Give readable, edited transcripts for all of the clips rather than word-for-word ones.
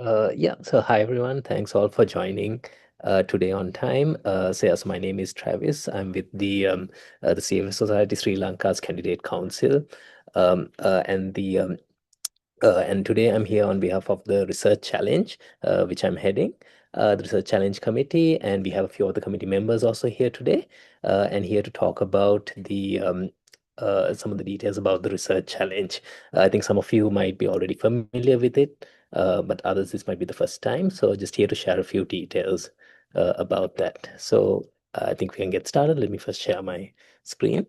So hi everyone. Thanks all for joining today on time. So my name is Travis. I'm with the CFA Society Sri Lanka's Candidate Council, um, uh, and the um, and today I'm here on behalf of the Research Challenge, which I'm heading, the Research Challenge Committee, and we have a few other committee members also here today, and here to talk about some of the details about the Research Challenge. I think some of you might be already familiar with it, but others this might be the first time. So just here to share a few details about that. So I think we can get started. Let me first share my screen.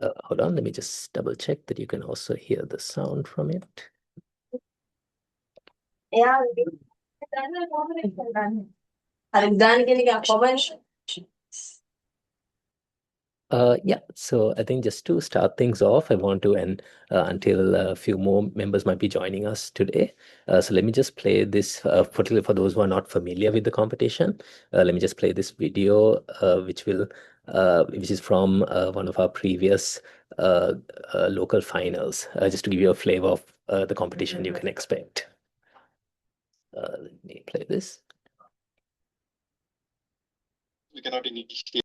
Hold on, let me just double check that you can also hear the sound from it. So I think just to start things off, I want to, and until a few more members might be joining us today. So let me just play this, particularly for those who are not familiar with the competition. Let me just play this video, which is from one of our previous local finals, just to give you a flavor of the competition you can expect. Let me play this. We cannot initiate.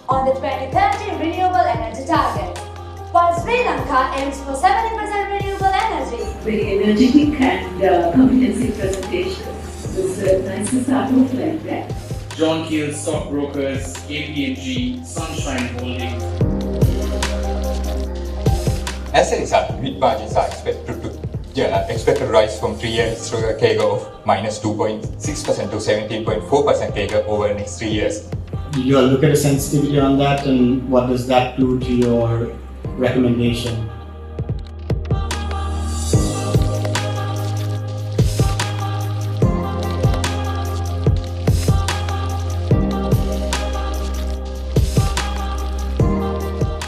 On the 2030 renewable energy target, while Sri Lanka aims for 70% renewable energy. Very energetic and comprehensive presentation. It was nice to start off like that. John Keel Stockbrokers, KPMG, Sunshine Holdings. As a result, wheat margins are expected to rise from 3 years through a CAGR of minus 2.6% to 17.4% CAGR over the next 3 years. You look at a sensitivity on that, and what does that do to your recommendation?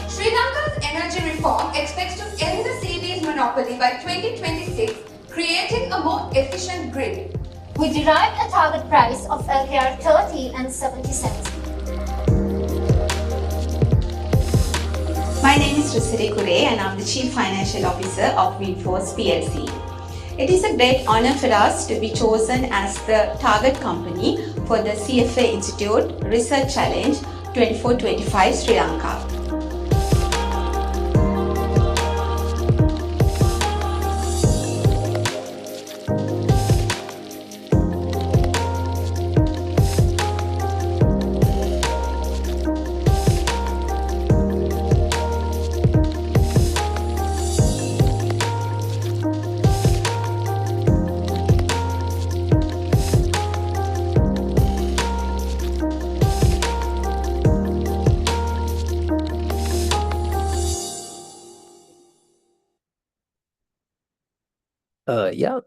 Sri Lanka's energy reform expects to end the CD's monopoly by 2026, creating a more efficient grid. We derived a target price of LKR 30 and 70 cents. My name is Rusiri Kure and I'm the Chief Financial Officer of Windforce PLC. It is a great honor for us to be chosen as the target company for the CFA Institute Research Challenge 24-25 Sri Lanka.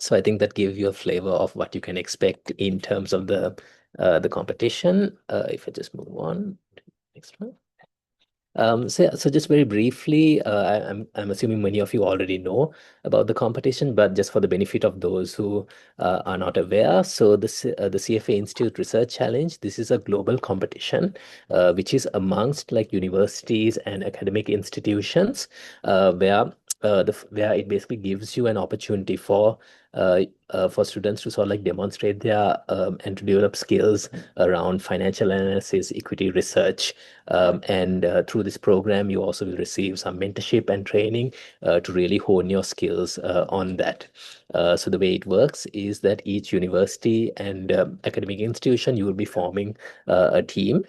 So I think that gave you a flavor of what you can expect in terms of the competition. If I just move on to the next one. So just very briefly, I'm assuming many of you already know about the competition, but just for the benefit of those who are not aware, so the CFA Institute Research Challenge, this is a global competition which is amongst like universities and academic institutions where it basically gives you an opportunity for students to sort of like demonstrate their and to develop skills around financial analysis, equity research, and through this program, you also will receive some mentorship and training to really hone your skills on that. So the way it works is that each university and academic institution, you will be forming a team.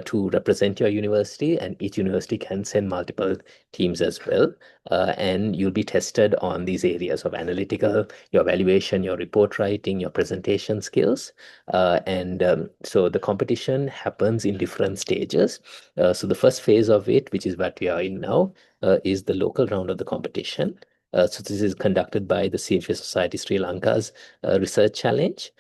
to represent your university, and each university can send multiple teams as well. And you'll be tested on these areas of analytical, your evaluation, your report writing, your presentation skills. So the competition happens in different stages. So the first phase of it, which is what we are in now, is the local round of the competition. So this is conducted by the CFA Society Sri Lanka's Research Challenge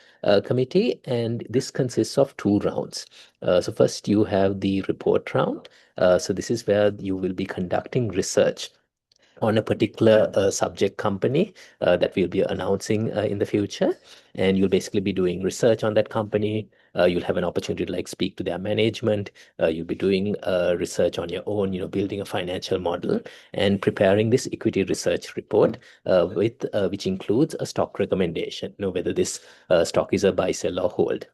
Committee, and this consists of two rounds. So first you have the report round. So this is where you will be conducting research on a particular subject company that we'll be announcing in the future. And you'll basically be doing research on that company. You'll have an opportunity to like speak to their management. You'll be doing research on your own, building a financial model and preparing this equity research report with which includes a stock recommendation, whether this stock is a buy, sell, or hold.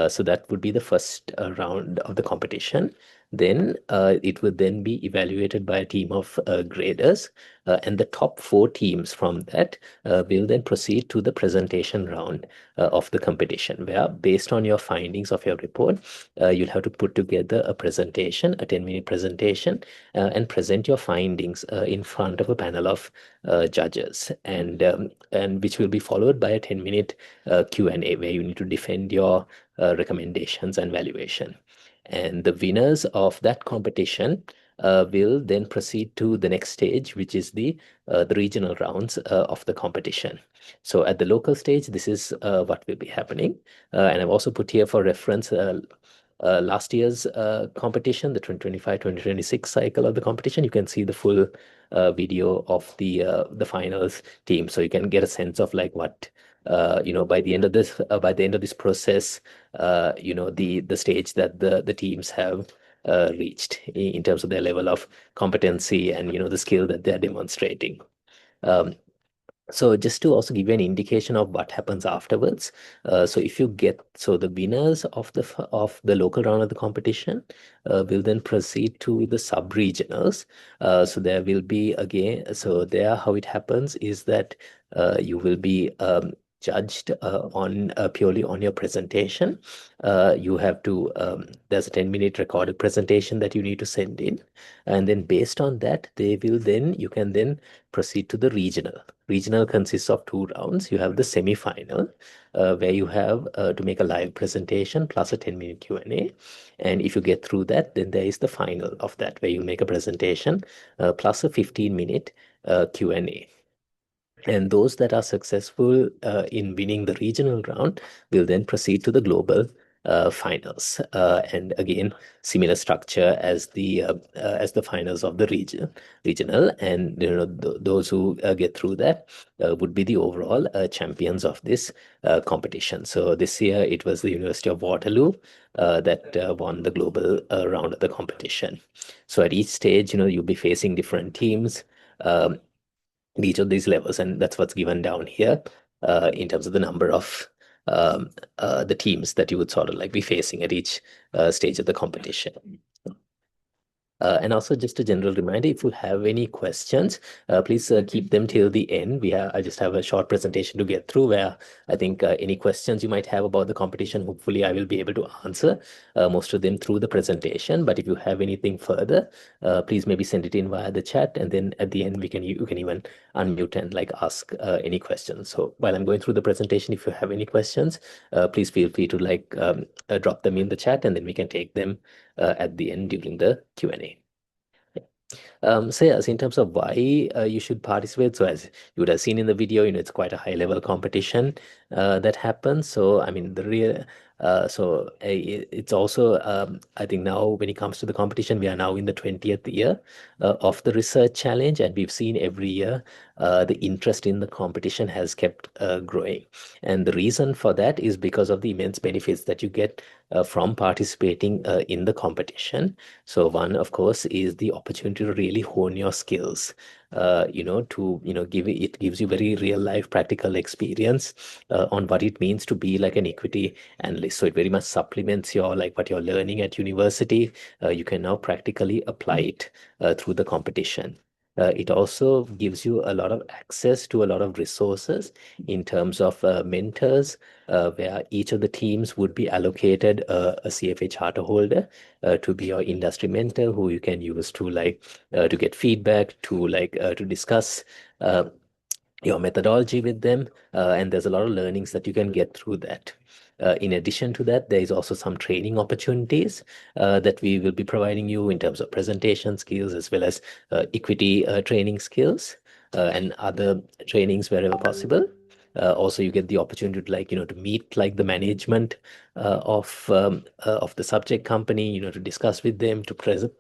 So that would be the first round of the competition. Then it would then be evaluated by a team of graders, and the top four teams from that will then proceed to the presentation round of the competition, where based on your findings of your report, you'll have to put together a presentation, a 10-minute presentation, and present your findings in front of a panel of judges, and which will be followed by a 10-minute Q&A, where you need to defend your recommendations and valuation. And the winners of that competition will then proceed to the next stage, which is the regional rounds of the competition. So at the local stage, this is what will be happening. And I've also put here for reference last year's competition, the 2025-2026 cycle of the competition. You can see the full video of the finals team, so you can get a sense of like what by the end of this process, the stage that the teams have reached in terms of their level of competency and the skill that they're demonstrating. So just to also give you an indication of what happens afterwards, so the winners of the local round of the competition will then proceed to the sub-regionals. So there will be again, so there how it happens is that you will be judged on purely on your presentation. You have to there's a 10-minute recorded presentation that you need to send in, and then based on that, you can then proceed to the regional. Regional consists of two rounds. You have the semi-final, where you have to make a live presentation plus a 10-minute Q&A. And if you get through that, then there is the final of that, where you make a presentation plus a 15-minute Q&A. And those that are successful in winning the regional round will then proceed to the global finals. And again, similar structure as the finals of the regional. And those who get through that would be the overall champions of this competition. So this year it was the University of Waterloo that won the global round of the competition. So at each stage, you'll be facing different teams. Each of these levels, and that's what's given down here in terms of the number of the teams that you would sort of like be facing at each stage of the competition. And also just a general reminder, if you have any questions, please keep them till the end. I just have a short presentation to get through where I think any questions you might have about the competition, hopefully I will be able to answer most of them through the presentation. But if you have anything further, please maybe send it in via the chat, and then at the end you can even unmute and like ask any questions. So while I'm going through the presentation, if you have any questions, please feel free to like drop them in the chat, and then we can take them at the end during the Q&A. So yes, in terms of why you should participate, so as you would have seen in the video, it's quite a high level competition that happens. So I mean, it's also I think now when it comes to the competition, we are now in the 20th year of the research challenge, and we've seen every year the interest in the competition has kept growing. And the reason for that is because of the immense benefits that you get from participating in the competition. So one, of course, is the opportunity to really hone your skills. It gives you very real life practical experience on what it means to be like an equity analyst. So it very much supplements what you're learning at university. You can now practically apply it through the competition. It also gives you a lot of access to a lot of resources in terms of mentors, where each of the teams would be allocated a CFA charter holder to be your industry mentor, who you can use to to get feedback, to discuss your methodology with them, and there's a lot of learnings that you can get through that. In addition to that, there is also some training opportunities that we will be providing you in terms of presentation skills, as well as equity training skills and other trainings wherever possible. Also, you get the opportunity to to meet the management of the subject company, to discuss with them, to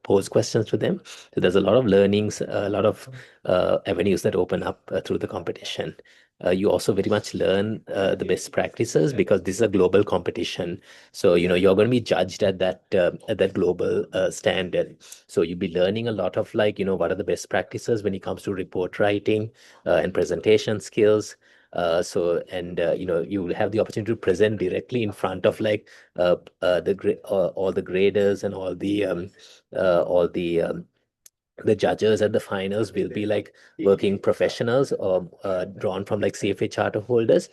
pose questions to them. So there's a lot of learnings, a lot of avenues that open up through the competition. You also very much learn the best practices, because this is a global competition. So you're going to be judged at that global standard. So you'll be learning a lot of what are the best practices when it comes to report writing and presentation skills. You will have the opportunity to present directly in front of all the graders, and all the judges at the finals will be working professionals, or drawn from CFA charter holders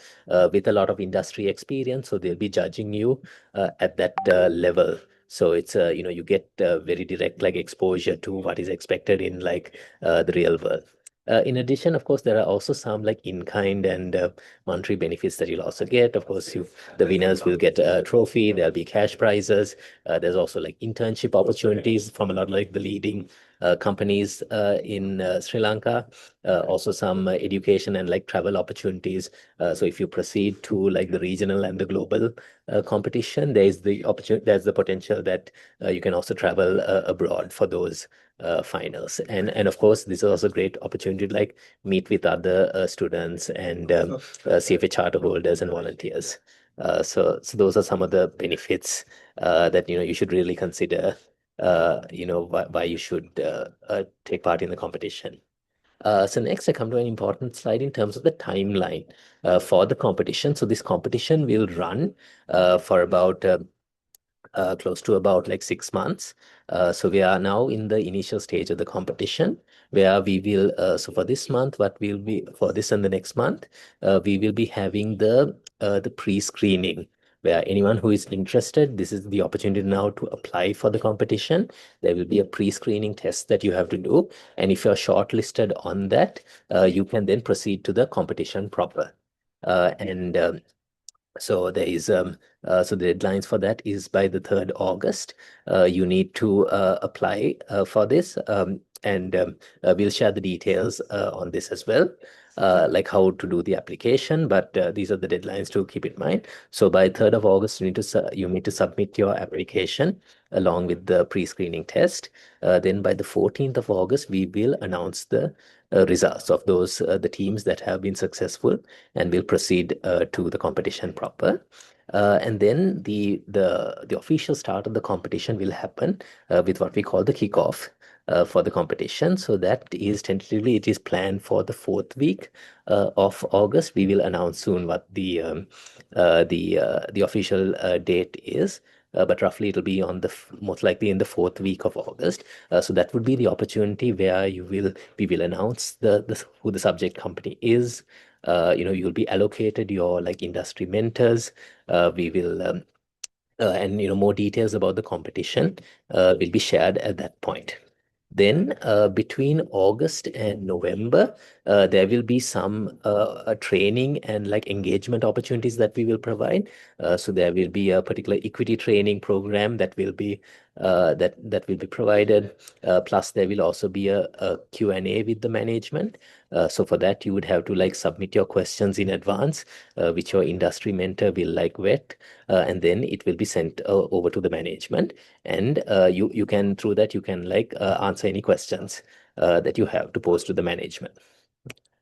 with a lot of industry experience. So they'll be judging you at that level. So it's you get very direct exposure to what is expected in the real world. In addition, of course, there are also some in-kind and monetary benefits that you'll also get. Of course, the winners will get a trophy. There'll be cash prizes. There's also internship opportunities from a lot of the leading companies in Sri Lanka. Also some education and travel opportunities. So if you proceed to the regional and the global competition, there's the potential that you can also travel abroad for those finals. And of course, this is also a great opportunity to meet with other students and CFA charter holders and volunteers. So those are some of the benefits that you should really consider, why you should take part in the competition. So next, I come to an important slide in terms of the timeline for the competition. So this competition will run for about close to about 6 months. So we are now in the initial stage of the competition, where we will, so for this month, for this and the next month, we will be having the pre-screening, where anyone who is interested, this is the opportunity now to apply for the competition. There will be a pre-screening test that you have to do. And if you're shortlisted on that, you can then proceed to the competition proper. And so there is so the deadlines for that is by the 3rd August. You need to apply for this, and we'll share the details on this as well, like how to do the application. But these are the deadlines to keep in mind. So by 3rd of August, you need to submit your application along with the pre-screening test. Then by the 14th of August, we will announce the results of those the teams that have been successful, and will proceed to the competition proper. And then the official start of the competition will happen with what we call the kickoff for the competition. So that is tentatively, it is planned for the 4th week of August. We will announce soon what the official date is. But roughly it'll be on most likely in the 4th week of August. So that would be the opportunity where we will announce who the subject company is. You'll be allocated your industry mentors. We will and more details about the competition will be shared at that point. Then between August and November, there will be some training and engagement opportunities that we will provide. So there will be a particular equity training program that will be provided. Plus, there will also be a Q&A with the management. So for that, you would have to submit your questions in advance, which your industry mentor will vet, and then it will be sent over to the management. And you can, through that, you can answer any questions that you have to pose to the management.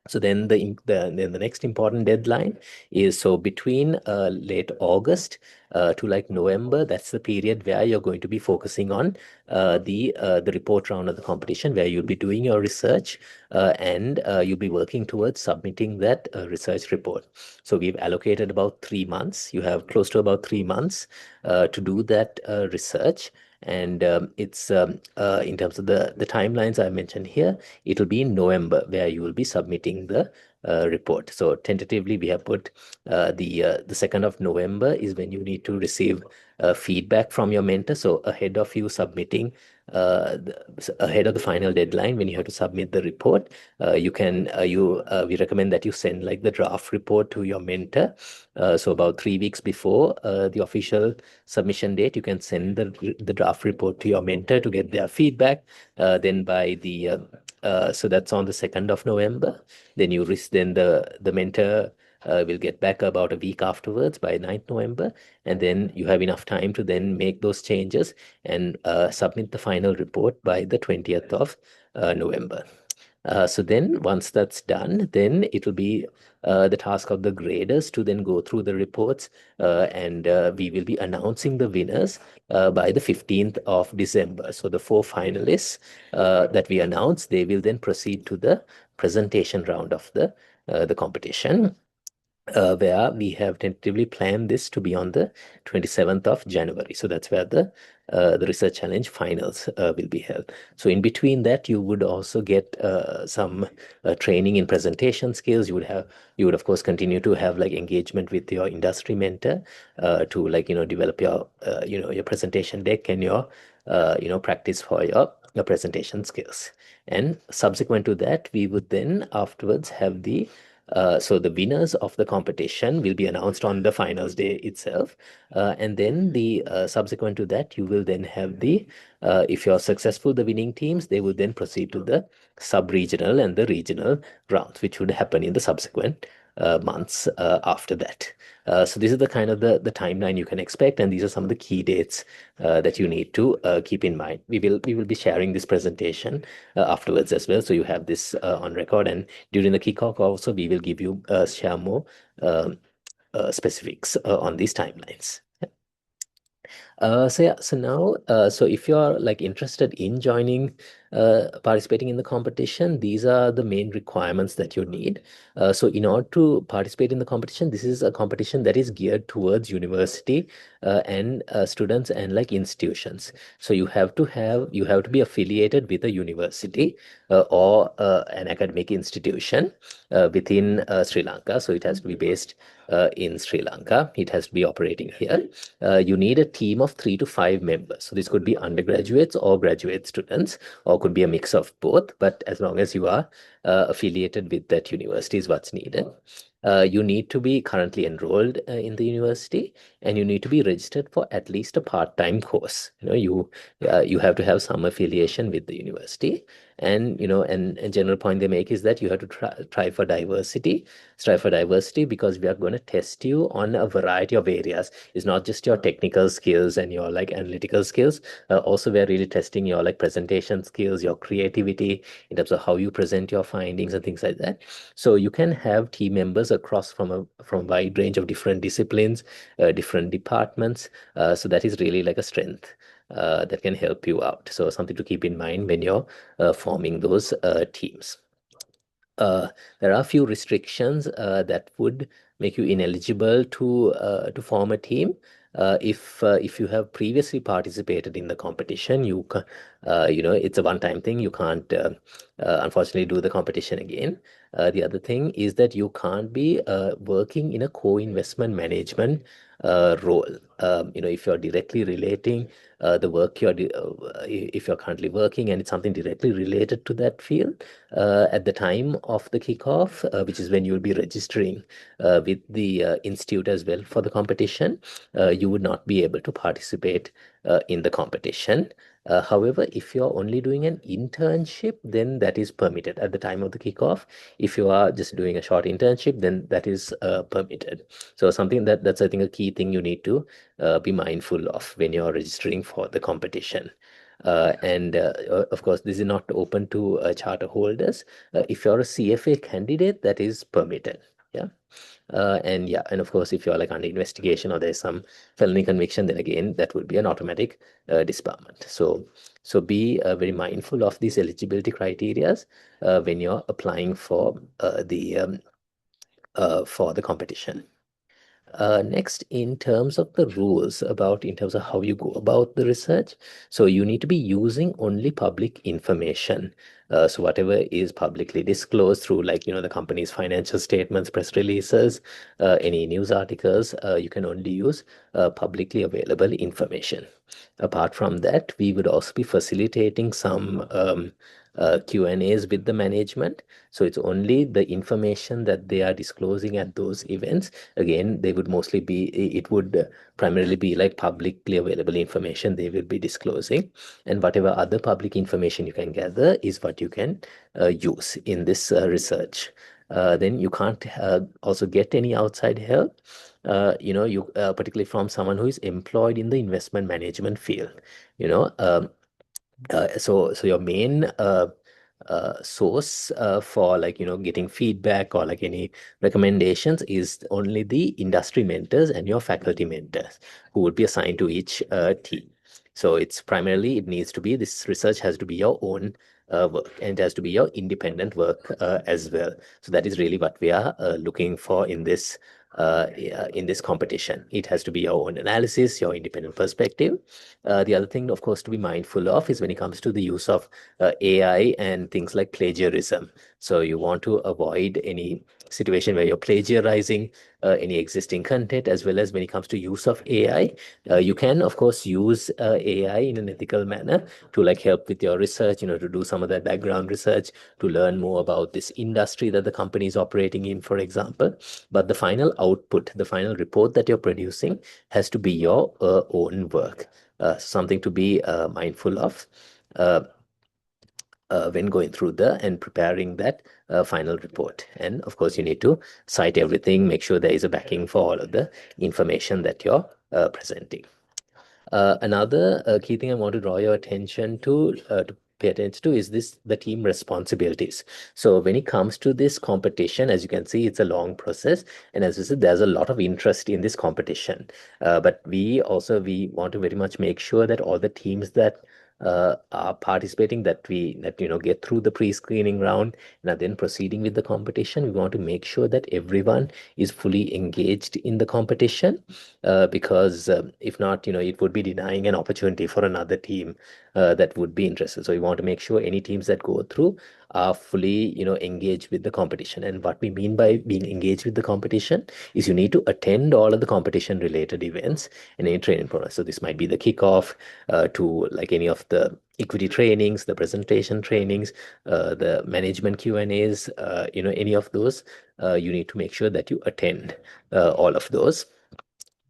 So then the next important deadline is, so between late August to November, that's the period where you're going to be focusing on the report round of the competition, where you'll be doing your research and you'll be working towards submitting that research report. So we've allocated about 3 months. You have close to about 3 months to do that research. And it's in terms of the timelines I mentioned here, it'll be in November where you will be submitting the report. So tentatively, we have put the 2nd of November is when you need to receive feedback from your mentor. So ahead of you submitting, ahead of the final deadline when you have to submit the report, we recommend that you send like the draft report to your mentor. So about 3 weeks before the official submission date, you can send the draft report to your mentor to get their feedback. Then by the so that's on the 2nd of November. Then then the mentor will get back about a week afterwards by 9th November, and then you have enough time to then make those changes and submit the final report by the 20th of November. So then once that's done, then it will be the task of the graders to then go through the reports, and we will be announcing the winners by the 15th of December. So the 4 finalists that we announce, they will then proceed to the presentation round of the competition, where we have tentatively planned this to be on the 27th of January. So that's where the research challenge finals will be held. So in between that, you would also get some training in presentation skills. You would of course continue to have like engagement with your industry mentor to like develop your presentation deck and your practice for your presentation skills. And subsequent to that, we would then afterwards have so the winners of the competition will be announced on the finals day itself. And then the subsequent to that, you will then have if you're successful, the winning teams, they will then proceed to the sub-regional and the regional rounds, which would happen in the subsequent months after that. So this is the kind of the timeline you can expect, and these are some of the key dates that you need to keep in mind. We will be sharing this presentation afterwards as well, so you have this on record. And during the kickoff also, we will give you share more specifics on these timelines. So yeah, so now, so if you're like interested in joining, participating in the competition, these are the main requirements that you need. So in order to participate in the competition, this is a competition that is geared towards university and students and like institutions. So you have to be affiliated with a university or an academic institution within Sri Lanka. So it has to be based in Sri Lanka. It has to be operating here. You need a team of 3 to 5 members. So this could be undergraduates or graduate students, or could be a mix of both. But as long as you are affiliated with that university is what's needed. You need to be currently enrolled in the university, and you need to be registered for at least a part-time course. You have to have some affiliation with the university. And and a general point they make is that you have to strive for diversity, because we are going to test you on a variety of areas. It's not just your technical skills and your like analytical skills. Also, we're really testing your like presentation skills, your creativity in terms of how you present your findings and things like that. So you can have team members across from a wide range of different disciplines, different departments. So that is really like a strength that can help you out. So something to keep in mind when you're forming those teams. There are a few restrictions that would make you ineligible to form a team. If you have previously participated in the competition, it's a one-time thing. You can't unfortunately do the competition again. The other thing is that you can't be working in a co-investment management role. If you're directly relating the work if you're currently working and it's something directly related to that field, at the time of the kickoff, which is when you'll be registering with the institute as well for the competition, you would not be able to participate in the competition. However, if you're only doing an internship, then that is permitted at the time of the kickoff. If you are just doing a short internship, then that is permitted. So something that's I think a key thing you need to be mindful of when you're registering for the competition. And of course, this is not open to charter holders. If you're a CFA candidate, that is permitted. Yeah. And of course, if you're like under investigation or there's some felony conviction, then again, that would be an automatic disbarment. So be very mindful of these eligibility criterias when you're applying for the competition. Next, in terms of the rules in terms of how you go about the research, so you need to be using only public information. So whatever is publicly disclosed through, like, the company's financial statements, press releases, any news articles, you can only use publicly available information. Apart from that, we would also be facilitating some Q&As with the management. So it's only the information that they are disclosing at those events. Again, it would primarily be like publicly available information they will be disclosing. And whatever other public information you can gather is what you can use in this research. Then you can't also get any outside help, particularly from someone who is employed in the investment management field. You know, so your main source for, like, getting feedback or like any recommendations is only the industry mentors and your faculty mentors who would be assigned to each team. So it needs to be, this research has to be your own work, and it has to be your independent work as well. So that is really what we are looking for in this competition. It has to be your own analysis, your independent perspective. The other thing, of course, to be mindful of is when it comes to the use of AI and things like plagiarism. So you want to avoid any situation where you're plagiarizing any existing content, as well as when it comes to use of AI. You can, of course, use AI in an ethical manner to, like, help with your research, to do some of that background research, to learn more about this industry that the company is operating in, for example. But the final output, the final report that you're producing has to be your own work. Something to be mindful of uh, when going through and preparing that final report. And of course, you need to cite everything, make sure there is a backing for all of the information that you're presenting. Another key thing I want to draw your attention to pay attention to is the team responsibilities. So when it comes to this competition, as you can see, it's a long process. And as I said, there's a lot of interest in this competition. But we want to very much make sure that all the teams that are participating, that get through the pre-screening round and are then proceeding with the competition. We want to make sure that everyone is fully engaged in the competition, because if not, it would be denying an opportunity for another team that would be interested. So we want to make sure any teams that go through are fully, engaged with the competition. And what we mean by being engaged with the competition is you need to attend all of the competition related events and any training programs. So this might be the kickoff to, like, any of the equity trainings, the presentation trainings, the management Q&As, any of those. You need to make sure that you attend all of those.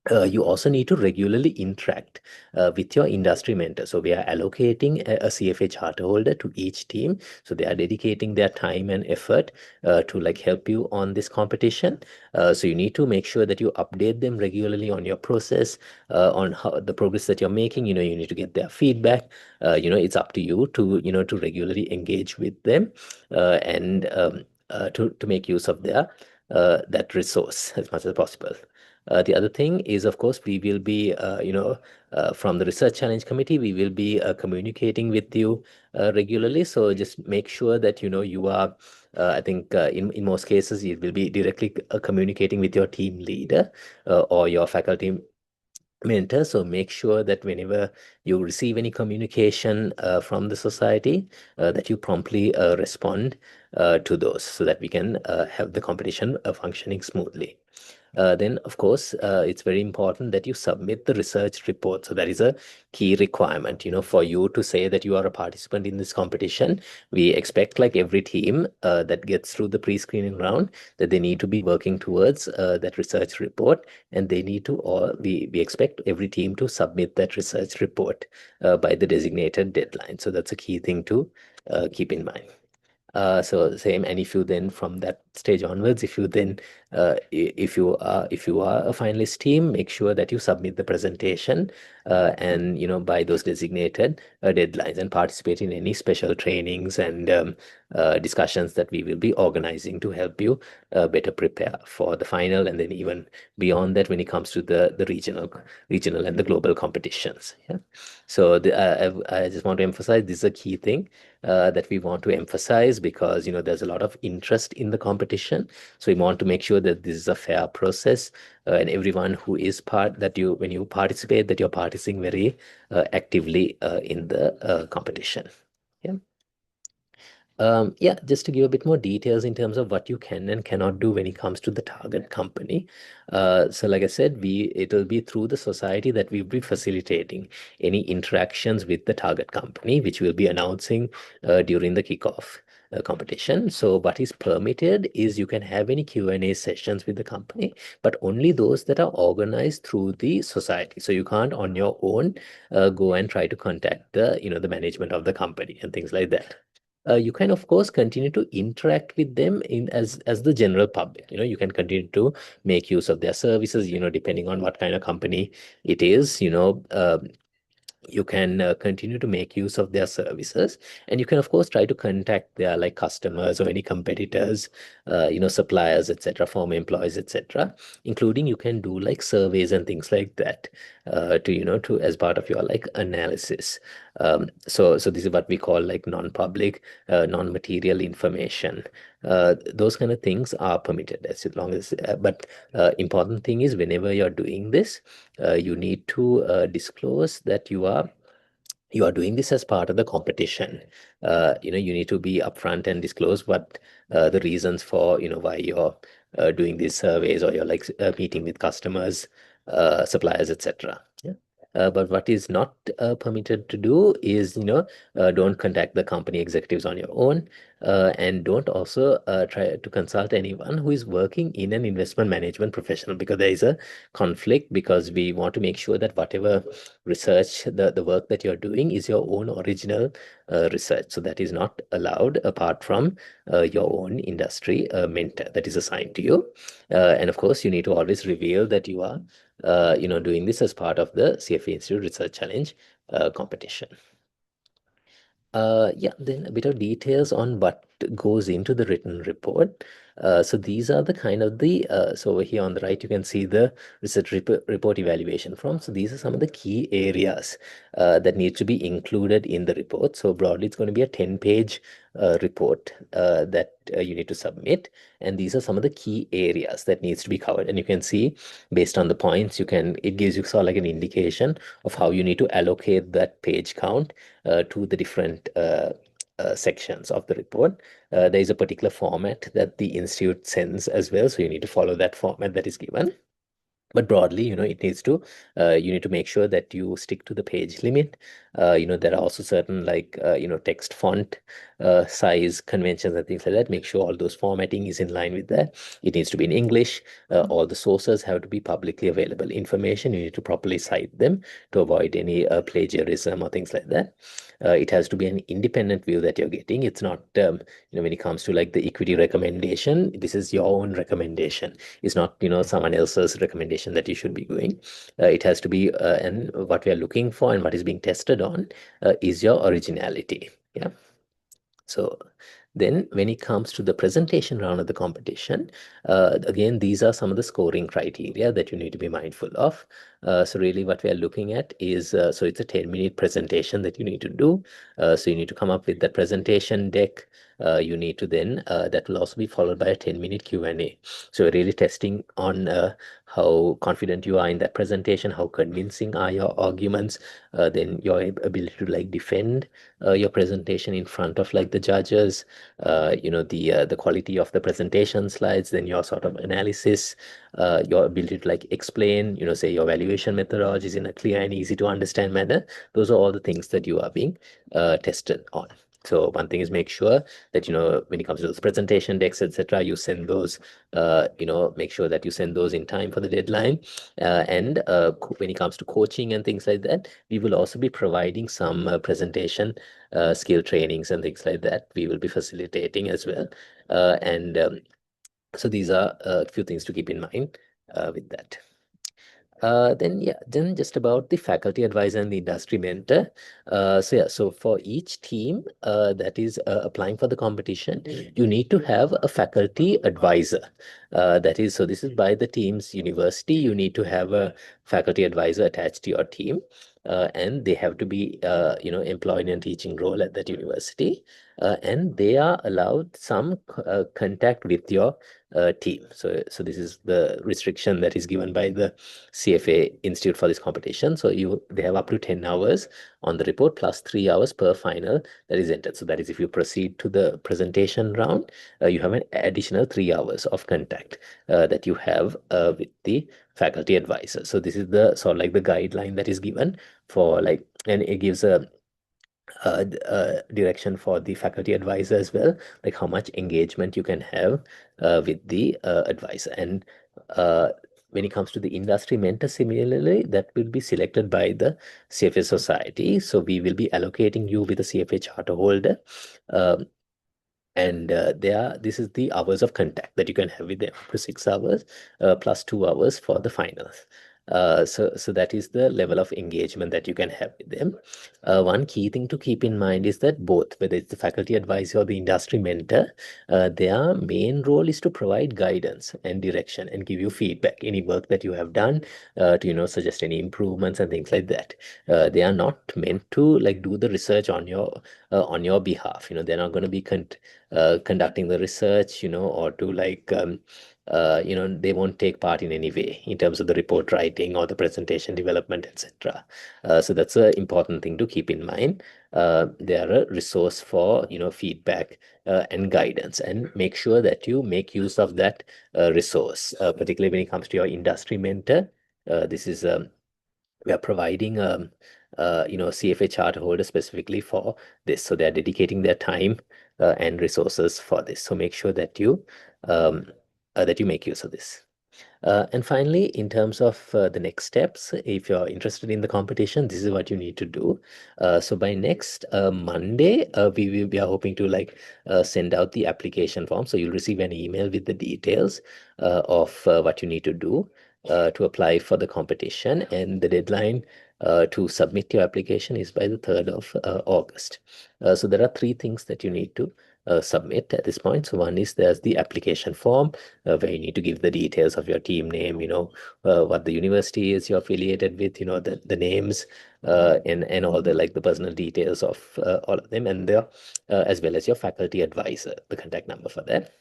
You also need to regularly interact with your industry mentor. So we are allocating a CFA charter holder to each team. So they are dedicating their time and effort to, like, help you on this competition. So you need to make sure that you update them regularly on your process, on how the progress that you're making. You need to get their feedback. It's up to you to regularly engage with them and to make use of that resource as much as possible. The other thing is, of course, we will be, from the Research Challenge Committee, we will be communicating with you regularly. So just make sure that, you are, I think in most cases, you will be directly communicating with your team leader or your faculty mentor. So make sure that whenever you receive any communication from the society, that you promptly respond to those, so that we can have the competition functioning smoothly. Then, of course, it's very important that you submit the research report. So that is a key requirement, for you to say that you are a participant in this competition. We expect, like, every team that gets through the pre-screening round, that they need to be working towards that research report, and they need to, or we expect every team to submit that research report by the designated deadline. So that's a key thing to keep in mind. So same, and if you then, from that stage onwards, if you then if you are a finalist team, make sure that you submit the presentation and by those designated deadlines, and participate in any special trainings and discussions that we will be organizing to help you better prepare for the final, and then even beyond that when it comes to the regional and the global competitions. Yeah. So I just want to emphasize this is a key thing that we want to emphasize, because there's a lot of interest in the competition. So we want to make sure that this is a fair process, and everyone who is part that you when you participate, that you're participating very actively in the competition. Yeah. Yeah, just to give a bit more details in terms of what you can and cannot do when it comes to the target company. So like I said, it'll be through the society that we'll be facilitating any interactions with the target company, which we'll be announcing during the kickoff competition. So what is permitted is you can have any Q&A sessions with the company, but only those that are organized through the society. So you can't on your own go and try to contact the management of the company and things like that. You can of course continue to interact with them as the general public. You can continue to make use of their services, depending on what kind of company it is. You can continue to make use of their services, and you can of course try to contact their like customers or any competitors, suppliers, etc., former employees, etc., including you can do like surveys and things like that to as part of your like analysis. So this is what we call like non-public non-material information. Those kind of things are permitted as long as but important thing is, whenever you're doing this, you need to disclose that you are doing this as part of the competition. You need to be upfront and disclose what the reasons for, why you're doing these surveys, or you're like meeting with customers, suppliers, etc. Yeah. But what is not permitted to do is, don't contact the company executives on your own, and don't also try to consult anyone who is working in an investment management professional, because there is a conflict, because we want to make sure that whatever research, the work that you're doing is your own original research. So that is not allowed apart from your own industry mentor that is assigned to you. And of course, you need to always reveal that you are doing this as part of the CFA Institute Research Challenge competition. Yeah, then a bit of details on what goes into the written report. So these are the kind of so over here on the right, you can see the research report evaluation form. So these are some of the key areas that need to be included in the report. So broadly, it's going to be a 10-page report that you need to submit. And these are some of the key areas that needs to be covered. And you can see based on the points, it gives you sort of like an indication of how you need to allocate that page count to the different sections of the report. There is a particular format that the institute sends as well, so you need to follow that format that is given. But broadly, it needs to, you need to make sure that you stick to the page limit. There are also certain like, text font size conventions and things like that. Make sure all those formatting is in line with that. It needs to be in English. All the sources have to be publicly available information. You need to properly cite them to avoid any plagiarism or things like that. It has to be an independent view that you're getting. It's not, when it comes to like the equity recommendation, this is your own recommendation. It's not, someone else's recommendation that you should be doing. It has to be, and what we are looking for and what is being tested on is your originality. Yeah. So then when it comes to the presentation round of the competition, again, these are some of the scoring criteria that you need to be mindful of. So really what we are looking at is, so it's a 10-minute presentation that you need to do. So you need to come up with that presentation deck. You need to then, that will also be followed by a 10-minute Q&A. So we're really testing on how confident you are in that presentation, how convincing are your arguments, then your ability to like defend your presentation in front of like the judges, the quality of the presentation slides, then your sort of analysis, your ability to like explain, say your valuation methodologies in a clear and easy to understand manner. Those are all the things that you are being tested on. So one thing is make sure that, when it comes to those presentation decks, etc., you send those, make sure that you send those in time for the deadline. And when it comes to coaching and things like that, we will also be providing some presentation skill trainings and things like that. We will be facilitating as well. And so these are a few things to keep in mind with that. Then just about the faculty advisor and the industry mentor. So for each team that is applying for the competition, you need to have a faculty advisor. So this is by the team's university. You need to have a faculty advisor attached to your team. And they have to be, employed in a teaching role at that university. And they are allowed some contact with your team. So this is the restriction that is given by the CFA Institute for this competition. So they have up to 10 hours on the report plus 3 hours per final that is entered. So that is if you proceed to the presentation round, you have an additional 3 hours of contact that you have with the faculty advisor. So this is the sort of like the guideline that is given for like, and it gives a direction for the faculty advisor as well, like how much engagement you can have with the advisor. And when it comes to the industry mentor, similarly, that will be selected by the CFA Society. So we will be allocating you with a CFA charter holder. Um, and this is the hours of contact that you can have with them for 6 hours plus 2 hours for the finals. So that is the level of engagement that you can have with them. One key thing to keep in mind is that both, whether it's the faculty advisor or the industry mentor, their main role is to provide guidance and direction and give you feedback, any work that you have done, to suggest any improvements and things like that. They are not meant to like do the research on your behalf. They're not going to be conducting the research, or to like they won't take part in any way in terms of the report writing or the presentation development, etc. So that's an important thing to keep in mind. They are a resource for feedback and guidance, and make sure that you make use of that resource, particularly when it comes to your industry mentor. This is We are providing CFA charter holder specifically for this, so they're dedicating their time and resources for this. So make sure that you make use of this. And finally, in terms of the next steps, if you're interested in the competition, this is what you need to do. So by next Monday, we are hoping to send out the application form. So you'll receive an email with the details of what you need to do to apply for the competition. And the deadline to submit your application is by the 3rd of August. So there are three things that you need to submit at this point. So one is there's the application form where you need to give the details of your team name, what the university is you're affiliated with, the names and all the personal details of all of them, and as well as your faculty advisor, the contact number for that.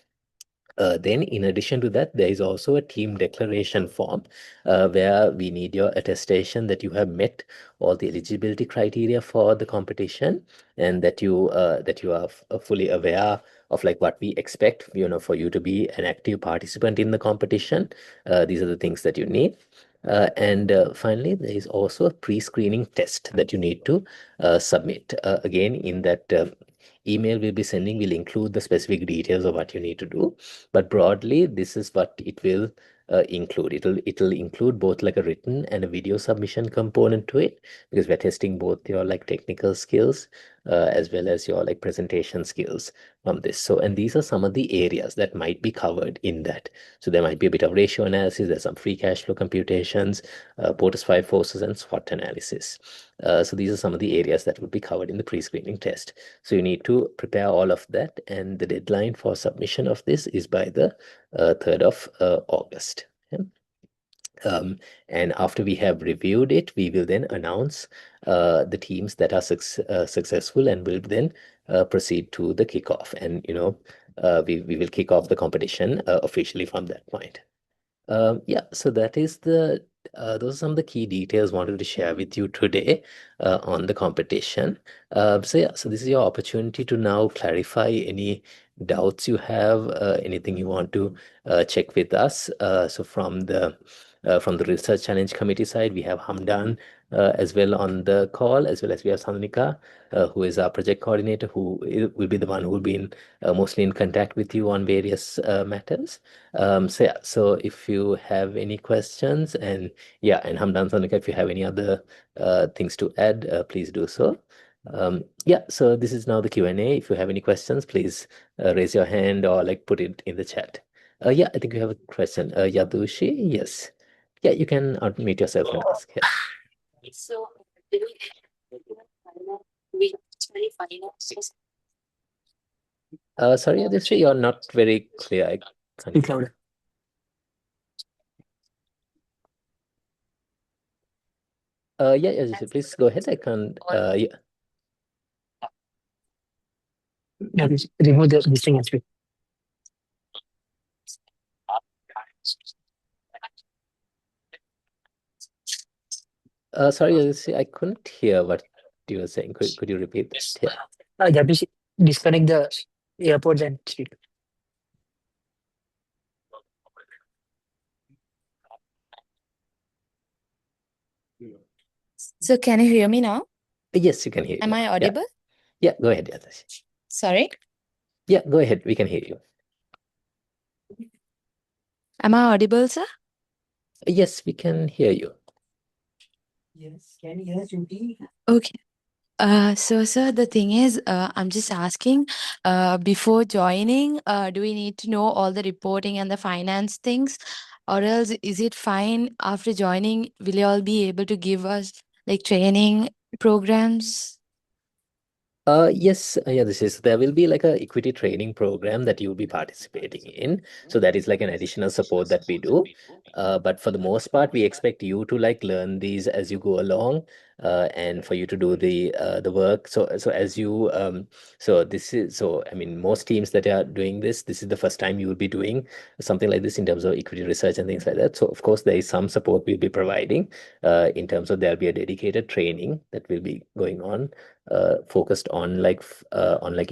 Then, in addition to that, there is also a team declaration form where we need your attestation that you have met all the eligibility criteria for the competition, and that you are fully aware of what we expect, for you to be an active participant in the competition. These are the things that you need. And finally, there is also a pre-screening test that you need to submit. Again, in that email we'll be sending will include the specific details of what you need to do, but broadly this is what it will include. It'll include both like a written and a video submission component to it, because we're testing both your technical skills as well as your presentation skills from this. So, and these are some of the areas that might be covered in that. So there might be a bit of ratio analysis, there's some free cash flow computations, Porter's five forces, and SWOT analysis. So these are some of the areas that will be covered in the pre-screening test. So you need to prepare all of that, and the deadline for submission of this is by the 3rd of August. Okay? And after we have reviewed it, we will then announce the teams that are successful, and will then proceed to the kickoff. And we will kick off the competition officially from that point. Yeah, so that is those are some of the key details wanted to share with you today on the competition. So this is your opportunity to now clarify any doubts you have, anything you want to check with us. So from the Research Challenge Committee side, we have Hamdan as well on the call, as well as we have Sanika, who is our project coordinator, who will be the one who will be mostly in contact with you on various matters. So if you have any questions, and Hamdan, Sanika, if you have any other things to add, please do so. So this is now the Q&A. If you have any questions, please raise your hand or put it in the chat. I think we have a question. Yadushi, yes. Yeah, you can unmute yourself and ask. Yeah. So, do we actually finance? Sorry, Aditya, you're not very clear. I can't Speak hear. louder. Yeah, Aditya, please go ahead. I can't. Yeah. Yeah, remove this thing and speak. Sorry, Aditya, I couldn't hear what you were saying. Could you repeat that? Yeah. Yeah, please disconnect the AirPods and speak. So can you hear me now? Yes, you can hear you. Am I Yeah. audible? Yeah, go ahead, Aditya. Sorry? Yeah, go ahead. We can hear you. Am I audible, sir? Yes, we can hear you. Yes, can you hear Judy? Okay. So sir, the thing is, I'm just asking, before joining, do we need to know all the reporting and the finance things, or else is it fine after joining? Will you all be able to give us like training programs? Yes, yeah, there will be like a equity training program that you'll be participating in. So that is like an additional support that we do. But for the most part, we expect you to like learn these as you go along, and for you to do the work. So as you I mean, most teams that are doing this is the first time you will be doing something like this in terms of equity research and things like that. So of course, there is some support we'll be providing, in terms of there'll be a dedicated training that will be going on, focused on like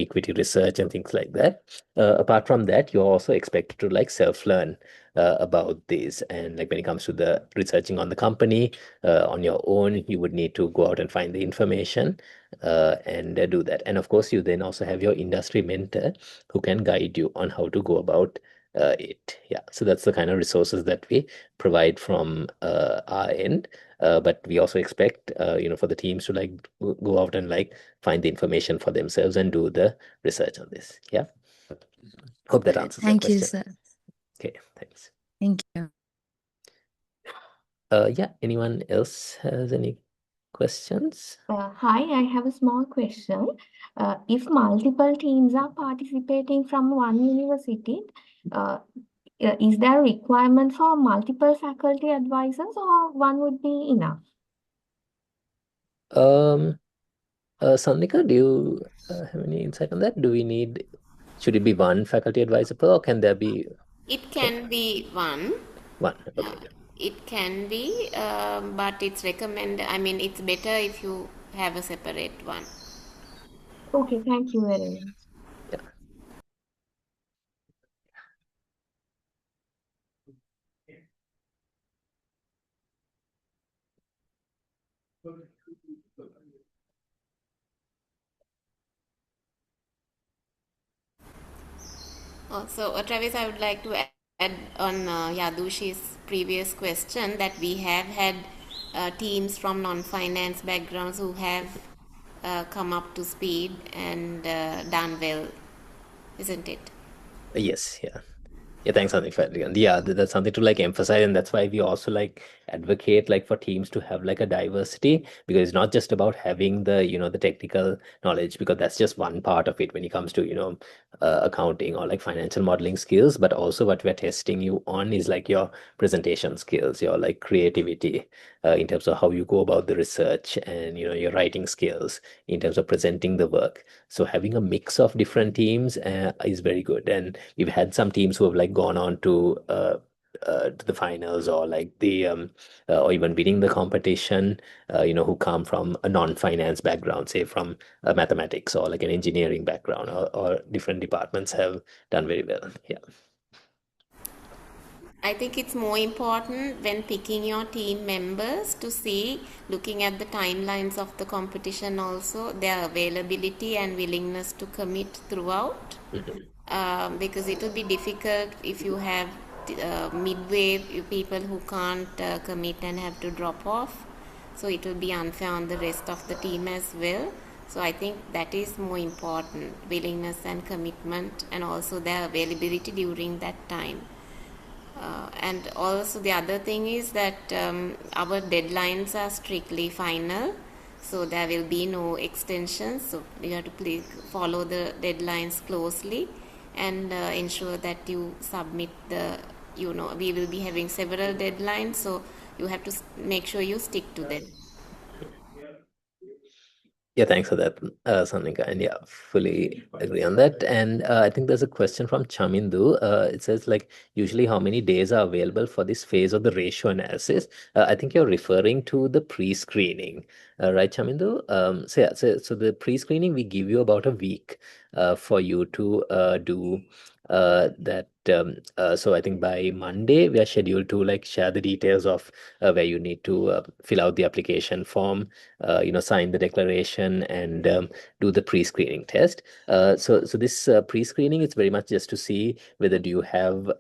equity research and things like that. Apart from that, you're also expected to like self-learn about this. And like when it comes to the researching on the company on your own, you would need to go out and find the information and do that. And of course, you then also have your industry mentor who can guide you on how to go about it. Yeah, so that's the kind of resources that we provide from our end. But we also expect, for the teams to like go out and like find the information for themselves and do the research on this. Yeah. Hope that answers your Thank you, question. sir. Okay, thanks. Thank you. Yeah, anyone else has any questions? Hi, I have a small question. If multiple teams are participating from one university, is there a requirement for multiple faculty advisors or one would be enough? Sandhika, do you have any insight on that? Should it be one faculty advisor per, or can there be It can be one. one? Okay. It can be, but it's recommended. I mean, it's better if you have a separate one. Okay, thank you very much. Yeah. So, Travis, I would like to add on Yadushi's previous question that we have had teams from non-finance backgrounds who have come up to speed and done well, isn't it? Yes, yeah. Yeah, thanks, Sandeep, for again. Yeah, that's something to like emphasize, and that's why we also like advocate like for teams to have like a diversity, because it's not just about having the technical knowledge, because that's just one part of it when it comes to accounting or like financial modeling skills, but also what we're testing you on is like your presentation skills, your like creativity in terms of how you go about the research, and your writing skills in terms of presenting the work. So having a mix of different teams is very good, and we've had some teams who have like gone on to the finals, or like or even winning the competition, who come from a non-finance background, say from mathematics or like an engineering background, or different departments have done very well. Yeah. I think it's more important when picking your team members to see, looking at the timelines of the competition, also their availability and willingness to commit throughout. Because it will be difficult if you have midway people who can't commit and have to drop off. So it will be unfair on the rest of the team as well. So I think that is more important, willingness and commitment, and also their availability during that time. And also the other thing is that our deadlines are strictly final, so there will be no extensions. So you have to please follow the deadlines closely and ensure that you submit the, we will be having several deadlines, so you have to make sure you stick to them. Yeah, thanks for that, Sanika. And yeah, fully agree on that. And I think there's a question from Chamindu. It says like, usually how many days are available for this phase of the ratio analysis? I think you're referring to the pre-screening, right, Chamindu? So yeah, so the pre-screening, we give you about a week for you to do that. So I think by Monday, we are scheduled to like share the details of where you need to fill out the application form, sign the declaration and do the pre-screening test. So this pre-screening is very much just to see whether do you have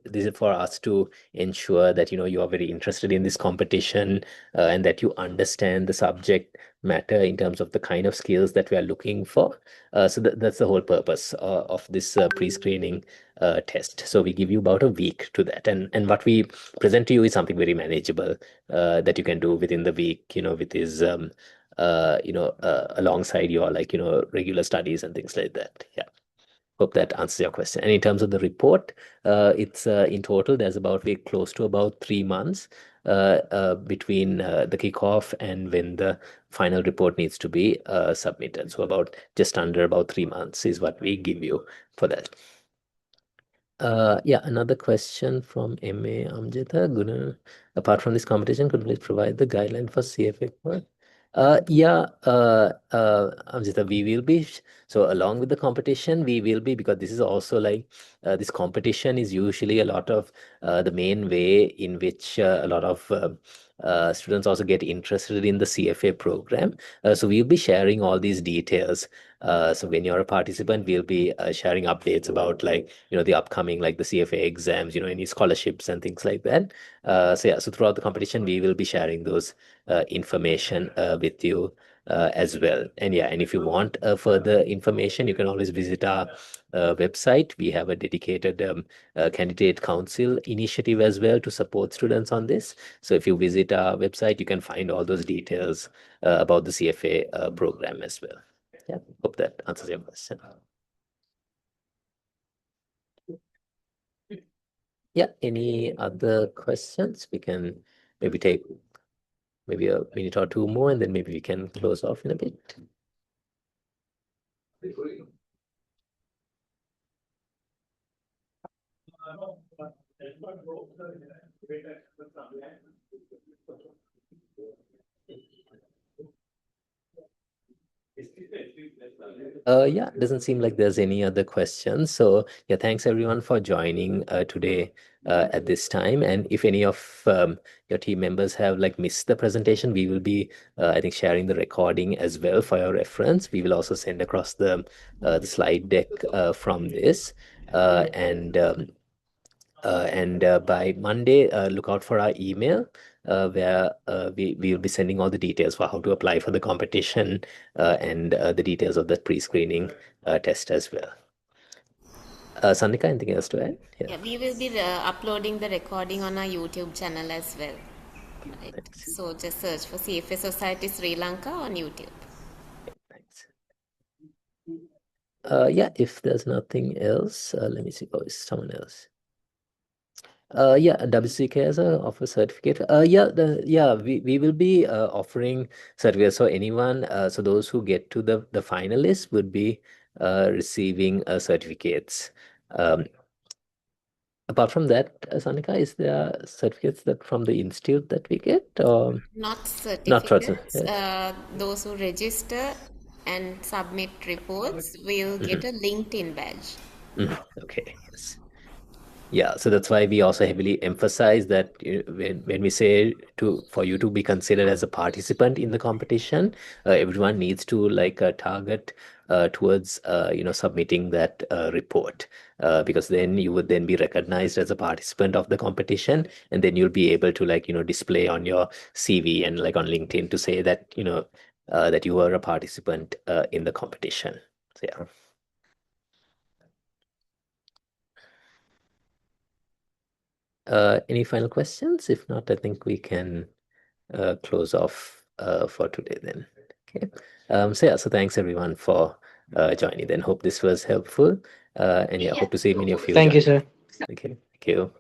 this is for us to ensure that you are very interested in this competition and that you understand the subject matter in terms of the kind of skills that we are looking for. So that's the whole purpose of this pre-screening test. So we give you about a week to that, and what we present to you is something very manageable that you can do within the week, with his alongside your regular studies and things like that. Yeah. Hope that answers your question. And in terms of the report, it's in total, there's about very close to about 3 months between the kickoff and when the final report needs to be submitted. So about just under about 3 months is what we give you for that. Yeah, another question from MA Amjita. Guna, apart from this competition, could you please provide the guideline for CFA work? Amjita, we will be, so along with the competition, we will be, because this is also like, this competition is usually a lot of the main way in which a lot of students also get interested in the CFA program. So we'll be sharing all these details. So when you're a participant, we'll be sharing updates about the upcoming the CFA exams, any scholarships and things like that. So throughout the competition, we will be sharing those information with you as well. And yeah, and if you want further information, you can always visit our website. We have a dedicated candidate council initiative as well to support students on this. So if you visit our website, you can find all those details about the CFA program as well. Yeah, hope that answers your question. Yeah, any other questions? We can maybe take maybe a minute or two more, and then maybe we can close off in a bit. Yeah, doesn't seem like there's any other questions. So yeah, thanks everyone for joining today at this time. And if any of your team members have missed the presentation, we will be I think sharing the recording as well for your reference. We will also send across the slide deck from this. And by Monday, look out for our email where we will be sending all the details for how to apply for the competition and the details of the pre-screening test as well. Sandika, anything else to add? Yeah, we will be uploading the recording on our YouTube channel as well. Right. So just search for CFA Society Sri Lanka on YouTube. Thanks. Yeah, if there's nothing else, let me see. Oh, is someone else? Yeah, WCK as a offer certificate. We will be offering certificates. So anyone, so those who get to the finalists would be receiving certificates. Apart from that, Sanika, is there certificates that from the institute that we get, or not certificates? Those who register and submit reports will get a LinkedIn badge. Okay, yes. Yeah, so that's why we also heavily emphasize that when we say for you to be considered as a participant in the competition, everyone needs to target towards submitting that report, because then you would then be recognized as a participant of the competition, and then you'll be able to display on your CV and on LinkedIn to say that that you were a participant in the competition. So yeah. Any final questions? If not, I think we can close off for today then. Okay. So thanks everyone for joining. Then hope this was helpful. And yeah, hope to see many of you. Thank you, join. sir. Okay. Thank you.